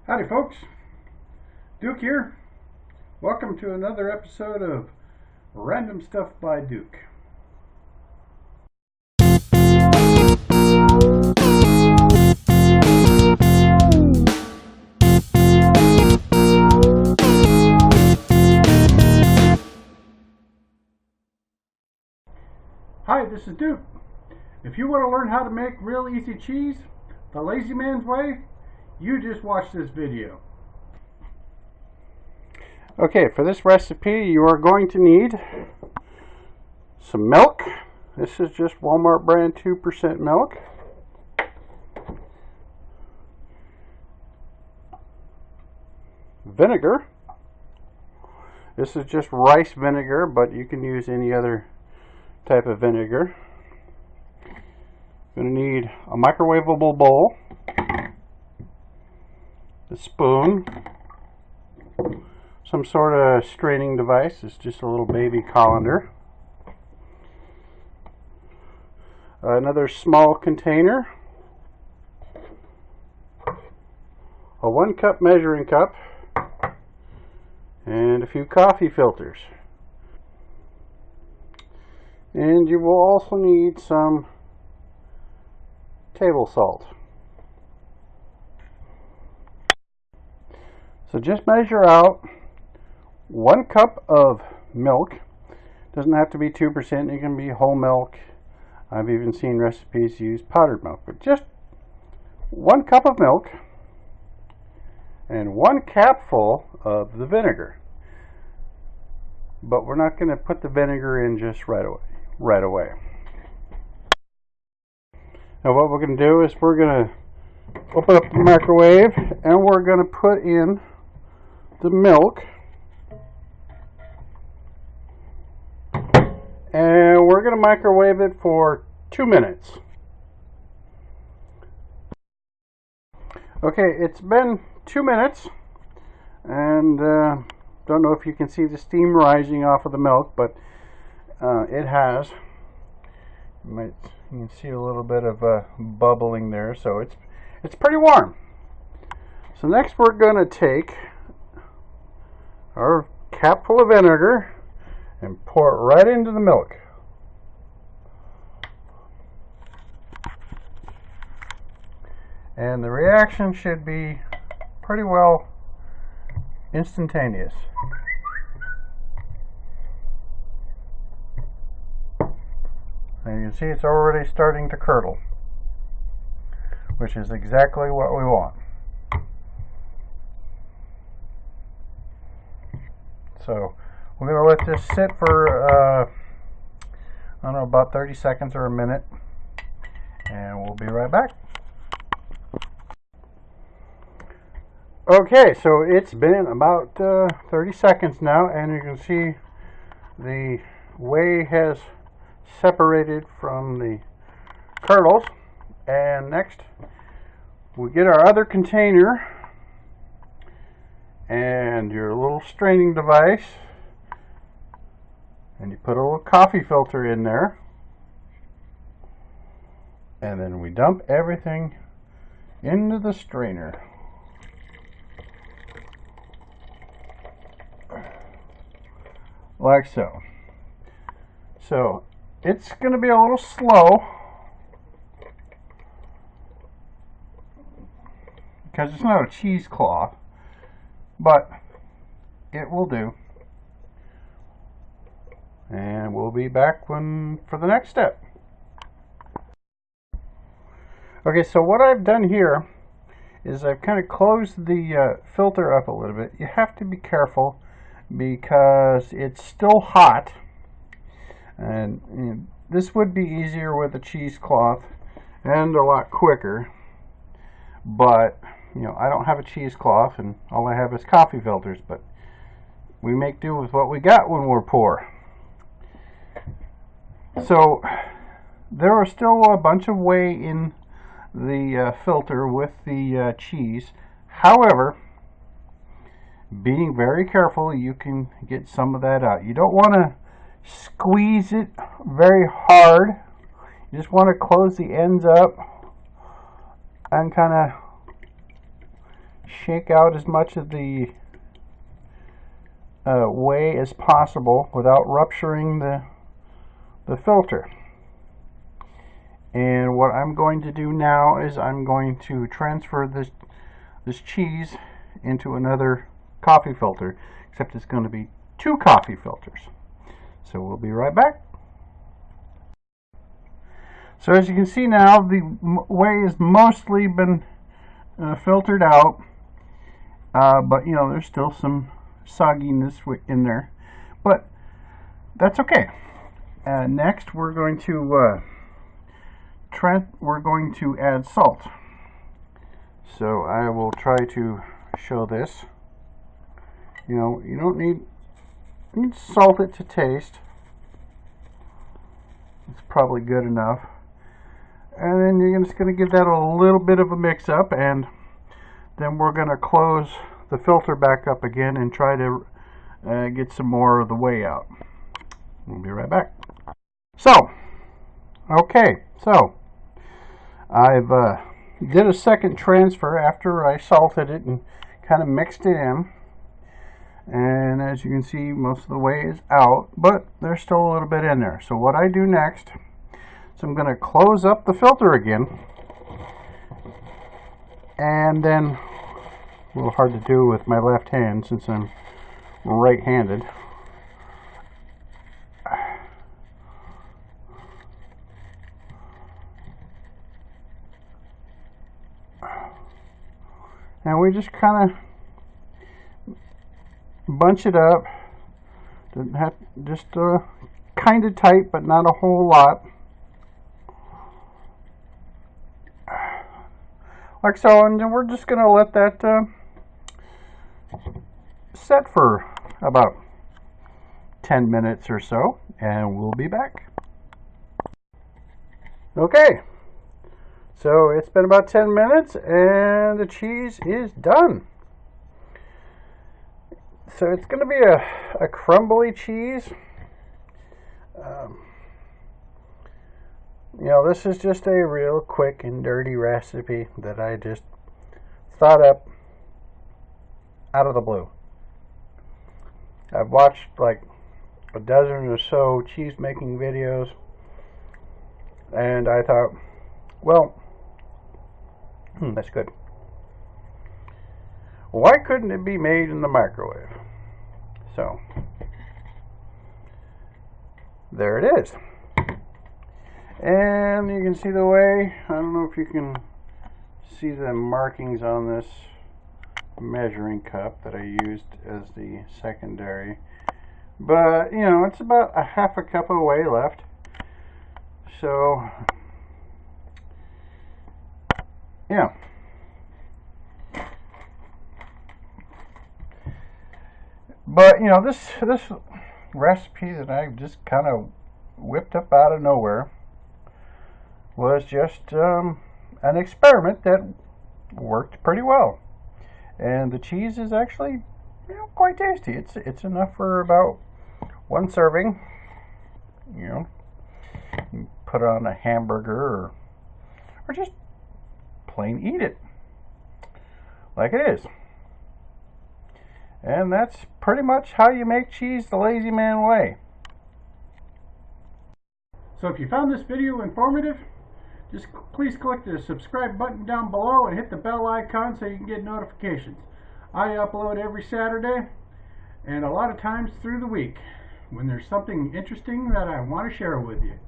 Howdy folks, Duke here. Welcome to another episode of Random Stuff by Duke. Hi, this is Duke. If you want to learn how to make real easy cheese the lazy man's way, you just watch this video. Okay, for this recipe you are going to need some milk. This is just Walmart brand 2% milk. Vinegar. This is just rice vinegar, but you can use any other type of vinegar. Going to need a microwavable bowl, a spoon, some sort of straining device. It's just a little baby colander, another small container, a 1 cup measuring cup, and a few coffee filters. And you will also need some table salt. So just measure out 1 cup of milk. Doesn't have to be 2%, it can be whole milk. I've even seen recipes use powdered milk, but just 1 cup of milk and 1 capful of the vinegar. But we're not going to put the vinegar in just right away. Now what we're going to do is we're going to open up the microwave and we're going to put in the milk, and we're going to microwave it for 2 minutes. Okay, it's been 2 minutes, and don't know if you can see the steam rising off of the milk, but it has. You can see a little bit of bubbling there, so it's pretty warm. So next we're going to take our cap full of vinegar and pour it right into the milk. And the reaction should be pretty well instantaneous. And you can see it's already starting to curdle, which is exactly what we want. So we're going to let this sit for I don't know, about 30 seconds or a minute, and we'll be right back. Okay, so it's been about 30 seconds now, and you can see the whey has separated from the curdles. And next we get our other container and your little straining device, and you put a little coffee filter in there, and then we dump everything into the strainer like so. So it's going to be a little slow because it's not a cheesecloth, but it will do. And we'll be back for the next step. Okay, so what I've done here is I've kind of closed the filter up a little bit. You have to be careful because it's still hot, and this would be easier with a cheesecloth and a lot quicker, but I don't have a cheesecloth and all I have is coffee filters, but we make do with what we got when we're poor. So there are still a bunch of whey in the filter with the cheese. However, being very careful, you can get some of that out. You don't want to squeeze it very hard. You just want to close the ends up and kind of shake out as much of the whey as possible without rupturing the filter. And what I'm going to do now is I'm going to transfer this cheese into another coffee filter, except it's going to be 2 coffee filters. So we'll be right back. So as you can see now, the whey has mostly been filtered out, but you know, there's still some sogginess in there, but that's okay. Next we're going to add salt. So I will try to show this. You know, you don't need, you can salt it to taste. It's probably good enough. And then you're just going to give that a little bit of a mix up, and then we're going to close the filter back up again and try to get some more of the whey out. We'll be right back. So, okay, so I've did a second transfer after I salted it and kind of mixed it in. And as you can see, most of the whey is out, but there's still a little bit in there. So what I do next, so I'm going to close up the filter again, and then, a little hard to do with my left hand since I'm right-handed. And we just kind of bunch it up. Doesn't have, just kind of tight, but not a whole lot. Like so, and then we're just going to let that set for about 10 minutes or so, and we'll be back. Okay, so it's been about 10 minutes and the cheese is done. So it's going to be a crumbly cheese. You know, this is just a real quick and dirty recipe that I just thought up out of the blue. I've watched like a dozen or so cheese making videos, and I thought, well, that's good. Why couldn't it be made in the microwave? So, there it is. And you can see the whey. I don't know if you can see the markings on this measuring cup that I used as the secondary. But, you know, it's about a half a cup of whey left. So, yeah. But, you know, this recipe that I just kind of whipped up out of nowhere was just an experiment that worked pretty well. And the cheese is actually, you know, quite tasty. It's enough for about 1 serving. You know, you put it on a hamburger or just plain eat it like it is. And that's pretty much how you make cheese the lazy man way. So if you found this video informative, just please click the subscribe button down below and hit the bell icon so you can get notifications. I upload every Saturday and a lot of times through the week when there's something interesting that I want to share with you.